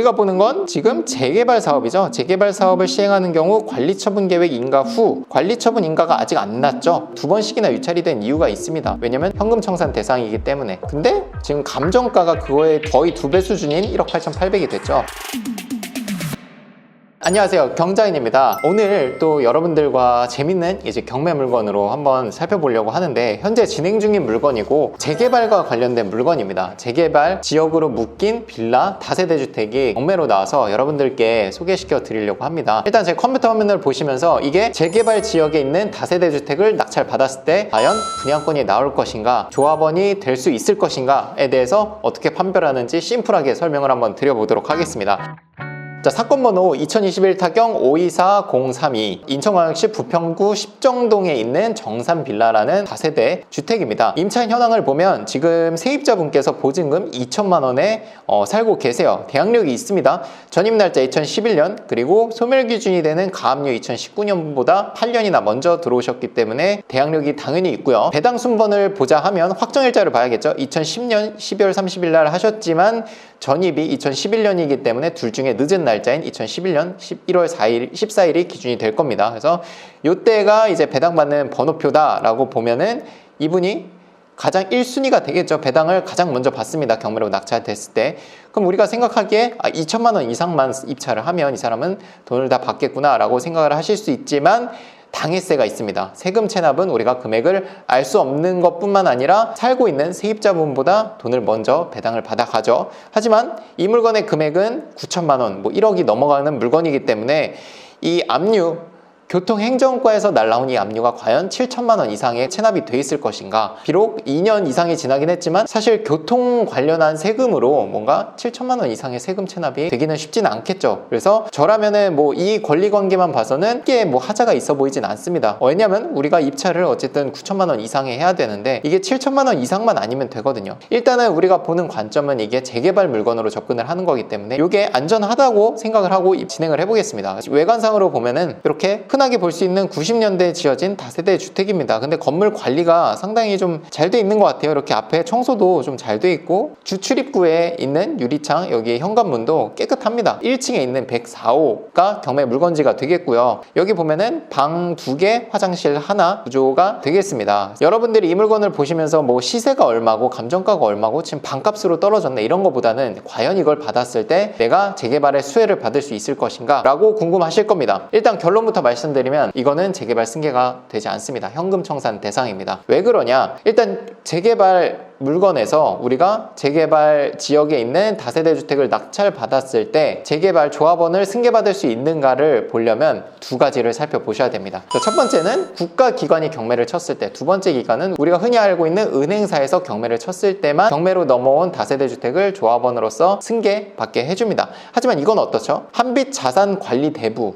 우리가 보는 건 지금 재개발 사업이죠. 재개발 사업을 시행하는 경우 관리처분 계획 인가 후 관리처분 인가가 아직 안 났죠. 2번씩이나 유찰이 된 이유가 있습니다. 왜냐면 현금 청산 대상이기 때문에. 근데 지금 감정가가 그거의 거의 2배 수준인 1억 8,800이 됐죠. 안녕하세요, 경자인입니다. 오늘 또 여러분들과 재밌는 이제 경매 물건으로 한번 살펴보려고 하는데, 현재 진행 중인 물건이고 재개발과 관련된 물건입니다. 재개발 지역으로 묶인 빌라 다세대 주택이 경매로 나와서 여러분들께 소개시켜 드리려고 합니다. 일단 제 컴퓨터 화면을 보시면서 이게 재개발 지역에 있는 다세대 주택을 낙찰 받았을 때 과연 분양권이 나올 것인가, 조합원이 될 수 있을 것인가에 대해서 어떻게 판별하는지 심플하게 설명을 한번 드려보도록 하겠습니다. 자, 사건 번호 2021 타경 524032 인천광역시 부평구 십정동에 있는 정산빌라라는 다세대 주택입니다. 임차 현황을 보면 지금 세입자분께서 보증금 2천만 원에 살고 계세요. 대항력이 있습니다. 전입 날짜 2011년, 그리고 소멸 기준이 되는 가압류 2019년보다 8년이나 먼저 들어오셨기 때문에 대항력이 당연히 있고요. 배당 순번을 보자 하면 확정일자를 봐야겠죠. 2010년 12월 30일 날 하셨지만 전입이 2011년이기 때문에 둘 중에 늦은 날짜인 2011년 11월 14일이 기준이 될 겁니다. 그래서 이때가 이제 배당받는 번호표다라고 보면은 이분이 가장 1순위가 되겠죠. 배당을 가장 먼저 받습니다. 경매로 낙찰됐을 때. 그럼 우리가 생각하기에 2천만 원 이상만 입찰을 하면 이 사람은 돈을 다 받겠구나 라고 생각을 하실 수 있지만, 당해세가 있습니다. 세금 체납은 우리가 금액을 알 수 없는 것뿐만 아니라 살고 있는 세입자분보다 돈을 먼저 배당을 받아가죠. 하지만 이 물건의 금액은 9천만 원, 1억이 넘어가는 물건이기 때문에 이 압류, 교통행정과에서 날라온 이 압류가 과연 7천만 원 이상의 체납이 돼 있을 것인가. 비록 2년 이상이 지나긴 했지만 사실 교통 관련한 세금으로 뭔가 7천만 원 이상의 세금 체납이 되기는 쉽지는 않겠죠. 그래서 저라면은 이 권리관계만 봐서는 이게 하자가 있어 보이진 않습니다. 왜냐면 우리가 입찰을 어쨌든 9천만 원 이상에 해야 되는데 이게 7천만 원 이상만 아니면 되거든요. 일단은 우리가 보는 관점은 이게 재개발 물건으로 접근을 하는 거기 때문에 이게 안전하다고 생각을 하고 진행을 해보겠습니다. 외관상으로 보면은 이렇게 흔하게 볼 수 있는 90년대에 지어진 다세대 주택입니다. 근데 건물 관리가 상당히 좀 잘 돼 있는 것 같아요. 이렇게 앞에 청소도 좀 잘 돼 있고, 주출입구에 있는 유리창, 여기 현관문도 깨끗합니다. 1층에 있는 104호가 경매 물건지가 되겠고요. 여기 보면은 방 2개, 화장실 하나 구조가 되겠습니다. 여러분들이 이 물건을 보시면서 시세가 얼마고 감정가가 얼마고 지금 방값으로 떨어졌네 이런 거보다는 과연 이걸 받았을 때 내가 재개발의 수혜를 받을 수 있을 것인가 라고 궁금하실 겁니다. 일단 결론부터 말씀드리면 이거는 재개발 승계가 되지 않습니다. 현금 청산 대상입니다. 왜 그러냐? 일단 재개발 물건에서 우리가 재개발 지역에 있는 다세대 주택을 낙찰 받았을 때 재개발 조합원을 승계받을 수 있는가를 보려면 두 가지를 살펴보셔야 됩니다. 첫 번째는 국가기관이 경매를 쳤을 때, 두 번째 기관은 우리가 흔히 알고 있는 은행사에서 경매를 쳤을 때만 경매로 넘어온 다세대 주택을 조합원으로서 승계받게 해줍니다. 하지만 이건 어떻죠? 한빛 자산관리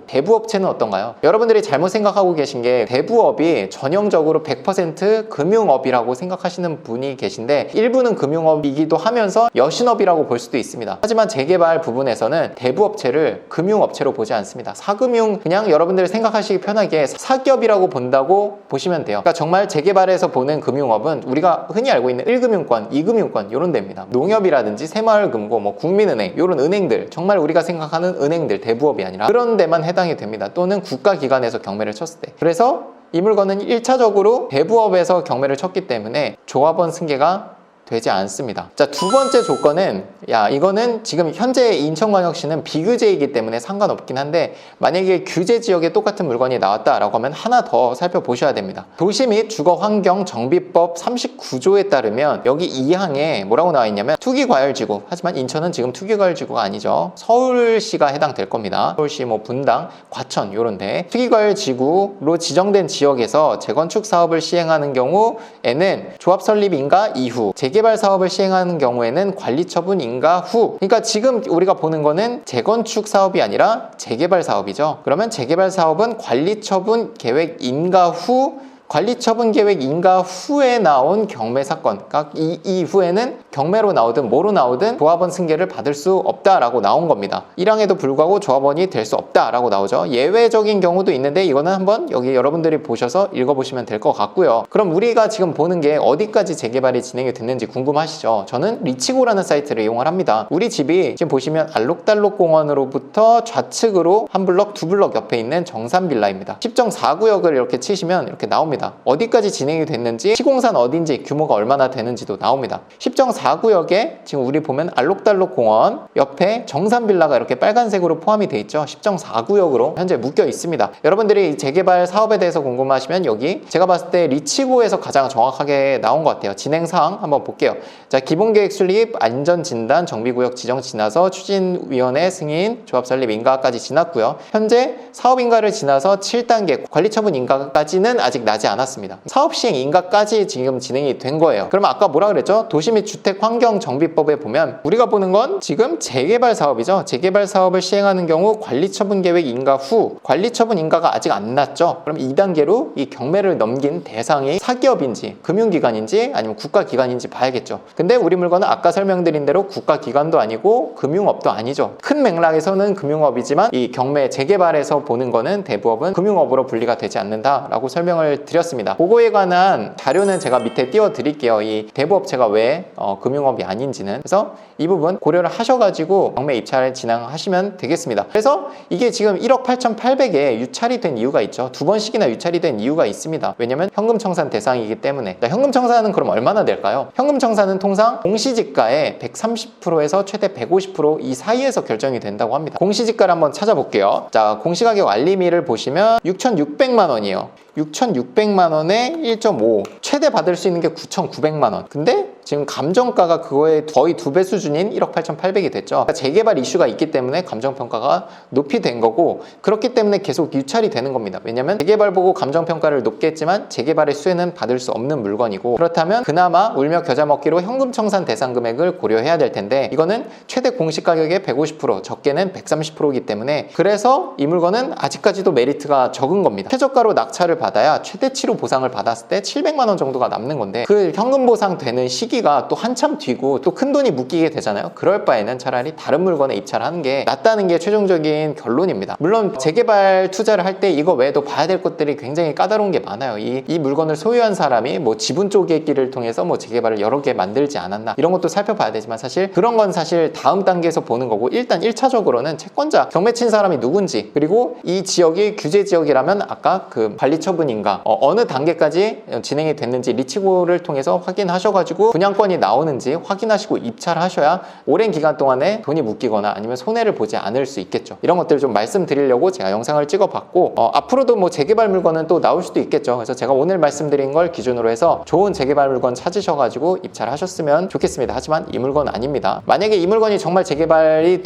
대부업체는 어떤가요? 여러분들이 잘못 생각하고 계신 게, 대부업이 전형적으로 100% 금융업이라고 생각하시는 분이 계신데, 일부는 금융업이기도 하면서 여신업이라고 볼 수도 있습니다. 하지만 재개발 부분에서는 대부업체를 금융업체로 보지 않습니다. 사금융, 그냥 여러분들이 생각하시기 편하게 사기업이라고 본다고 보시면 돼요. 그러니까 정말 재개발에서 보는 금융업은 우리가 흔히 알고 있는 1금융권, 2금융권 이런 데입니다. 농협이라든지 새마을금고, 국민은행 이런 은행들, 정말 우리가 생각하는 은행들, 대부업이 아니라 그런 데만 해당이 됩니다. 또는 국가기관에서 경매를 쳤을 때. 그래서 이 물건은 1차적으로 대부업에서 경매를 쳤기 때문에 조합원 승계가 되지 않습니다. 자, 두 번째 조건은, 이거는 지금 현재 인천광역시는 비규제이기 때문에 상관없긴 한데, 만약에 규제 지역에 똑같은 물건이 나왔다라고 하면 하나 더 살펴보셔야 됩니다. 도시 및 주거환경정비법 39조에 따르면 여기 2항에 뭐라고 나와 있냐면 투기과열지구, 하지만 인천은 지금 투기과열지구가 아니죠. 서울시가 해당될 겁니다. 서울시 분당, 과천 이런데 투기과열지구로 지정된 지역에서 재건축 사업을 시행하는 경우에는 조합 설립 인가 이후, 재개발 사업을 시행하는 경우에는 관리처분 인가 후. 그러니까 지금 우리가 보는 거는 재건축 사업이 아니라 재개발 사업이죠. 그러면 재개발 사업은 관리처분 계획 인가 후 관리처분 계획 인가 후에 나온 경매 사건, 그러니까 이 이후에는 경매로 나오든 뭐로 나오든 조합원 승계를 받을 수 없다라고 나온 겁니다. 1항에도 불구하고 조합원이 될 수 없다라고 나오죠. 예외적인 경우도 있는데 이거는 한번 여기 여러분들이 보셔서 읽어보시면 될 것 같고요. 그럼 우리가 지금 보는 게 어디까지 재개발이 진행이 됐는지 궁금하시죠? 저는 리치고라는 사이트를 이용을 합니다. 우리 집이 지금 보시면 알록달록 공원으로부터 좌측으로 한 블럭, 두 블럭 옆에 있는 정산빌라입니다. 10.4구역을 이렇게 치시면 이렇게 나옵니다. 어디까지 진행이 됐는지, 시공산 어딘지, 규모가 얼마나 되는지도 나옵니다. 10.4구역에 지금 우리 보면 알록달록 공원 옆에 정산빌라가 이렇게 빨간색으로 포함이 돼 있죠. 10.4구역으로 현재 묶여 있습니다. 여러분들이 재개발 사업에 대해서 궁금하시면 여기 제가 봤을 때 리치고에서 가장 정확하게 나온 것 같아요. 진행사항 한번 볼게요. 자, 기본계획 수립, 안전진단, 정비구역 지정 지나서 추진위원회 승인, 조합 설립 인가까지 지났고요. 현재 사업인가를 지나서 7단계 관리처분 인가까지는 아직 나지 않았습니다. 사업시행 인가까지 지금 진행이 된 거예요. 그럼 아까 뭐라 그랬죠? 도시 및 주택환경정비법에 보면 우리가 보는 건 지금 재개발 사업이죠. 재개발 사업을 시행하는 경우 관리처분 계획 인가 후 관리처분 인가가 아직 안 났죠. 그럼 2단계로 이 경매를 넘긴 대상이 사기업인지 금융기관인지 아니면 국가기관인지 봐야겠죠. 근데 우리 물건은 아까 설명드린 대로 국가기관도 아니고 금융업도 아니죠. 큰 맥락에서는 금융업이지만 이 경매 재개발에서 보는 거는 대부업은 금융업으로 분리가 되지 않는다라고 설명을 드렸습니다. 그거에 관한 자료는 제가 밑에 띄워 드릴게요. 이 대부업체가 왜 금융업이 아닌지는. 그래서 이 부분 고려를 하셔가지고 경매 입찰을 진행하시면 되겠습니다. 그래서 이게 지금 1억 8,800에 유찰이 된 이유가 있죠. 두 번씩이나 유찰이 된 이유가 있습니다. 왜냐면 현금 청산 대상이기 때문에. 현금 청산은 그럼 얼마나 될까요? 현금 청산은 통상 공시지가의 130%에서 최대 150% 사이에서 결정이 된다고 합니다. 공시지가를 한번 찾아볼게요. 자, 공시가격 알림이를 보시면 6,600만 원이에요. 6,600만 원에 1.5 최대 받을 수 있는 게 9,900만 원. 근데 지금 감정가가 그거의 거의 2배 수준인 1억 8,800이 됐죠. 그러니까 재개발 이슈가 있기 때문에 감정평가가 높이 된 거고, 그렇기 때문에 계속 유찰이 되는 겁니다. 왜냐면 재개발 보고 감정평가를 높게 했지만 재개발의 수혜는 받을 수 없는 물건이고, 그렇다면 그나마 울며 겨자 먹기로 현금 청산 대상 금액을 고려해야 될 텐데 이거는 최대 공시가격의 150% 적게는 130%이기 때문에, 그래서 이 물건은 아직까지도 메리트가 적은 겁니다. 최저가로 낙찰을 받아야 최대치로 보상을 받았을 때 700만 원 정도가 남는 건데 그 현금 보상 되는 시기가 또 한참 뒤고 또 큰 돈이 묶이게 되잖아요. 그럴 바에는 차라리 다른 물건에 입찰하는 게 낫다는 게 최종적인 결론입니다. 물론 재개발 투자를 할 때 이거 외에도 봐야 될 것들이 굉장히 까다로운 게 많아요. 이 물건을 소유한 사람이 뭐 지분 쪼개기를 통해서 뭐 재개발을 여러 개 만들지 않았나 이런 것도 살펴봐야 되지만, 사실 그런 건 사실 다음 단계에서 보는 거고, 일단 1차적으로는 채권자 경매 친 사람이 누군지, 그리고 이 지역이 규제 지역이라면 아까 그 관리처분인가 어느 단계까지 진행이 됐는지 리치고를 통해서 확인하셔가지고 분양권이 나오는지 확인하시고 입찰하셔야 오랜 기간 동안에 돈이 묶이거나 아니면 손해를 보지 않을 수 있겠죠. 이런 것들을 좀 말씀드리려고 제가 영상을 찍어봤고, 앞으로도 뭐 재개발 물건은 또 나올 수도 있겠죠. 그래서 제가 오늘 말씀드린 걸 기준으로 해서 좋은 재개발 물건 찾으셔가지고 입찰하셨으면 좋겠습니다. 하지만 이 물건 아닙니다. 만약에 이 물건이 정말 재개발이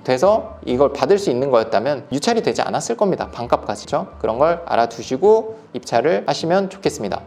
돼서 이걸 받을 수 있는 거였다면 유찰이 되지 않았을 겁니다. 반값까지죠. 그런 걸 알아두시고 입찰을 하시면 좋겠습니다.